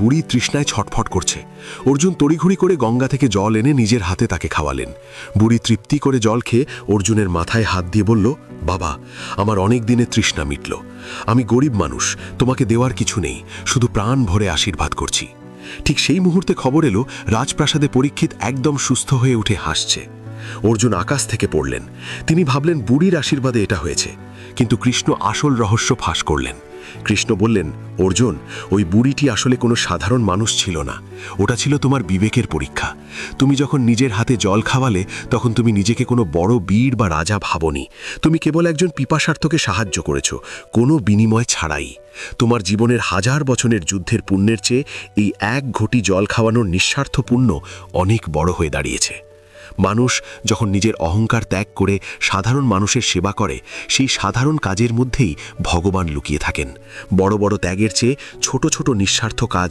বুড়ি তৃষ্ণায় ছটফট করছে। অর্জুন তড়িঘড়ি করে গঙ্গা থেকে জল এনে নিজের হাতে তাকে খাওয়ালেন। বুড়ি তৃপ্তি করে জল খেয়ে অর্জুনের মাথায় হাত দিয়ে বলল, বাবা, আমার অনেক দিনের তৃষ্ণা মিটল। আমি গরিব মানুষ, তোমাকে দেওয়ার কিছু নেই, শুধু প্রাণ ভরে আশীর্বাদ করছি। ঠিক সেই মুহূর্তে খবর এলো, রাজপ্রাসাদে পরীক্ষিত একদম সুস্থ হয়ে উঠে হাসছে। অর্জুন আকাশ থেকে পড়লেন। তিনি ভাবলেন বুড়ির আশীর্বাদে এটা হয়েছে, কিন্তু কৃষ্ণ আসল রহস্য ফাঁস করলেন। কৃষ্ণ বললেন, অর্জুন, ওই বুড়িটি আসলে কোনো সাধারণ মানুষ ছিল না, ওটা ছিল তোমার বিবেকের পরীক্ষা। তুমি যখন নিজের হাতে জল খাওয়ালে, তখন তুমি নিজেকে কোনো বড় বীর বা রাজা ভাবনি। তুমি কেবল একজন পিপাসার্থকে সাহায্য করেছ, কোনো বিনিময় ছাড়াই। তোমার জীবনের হাজার বছরের যুদ্ধের পুণ্যের চেয়ে এই এক ঘটি জল খাওয়ানোর নিঃস্বার্থ পুণ্য অনেক বড় হয়ে দাঁড়িয়েছে। মানুষ যখন নিজের অহংকার ত্যাগ করে সাধারণ মানুষের সেবা করে, সেই সাধারণ কাজের মধ্যেই ভগবান লুকিয়ে থাকেন। বড় বড় ত্যাগের চেয়ে ছোট ছোট নিঃস্বার্থ কাজ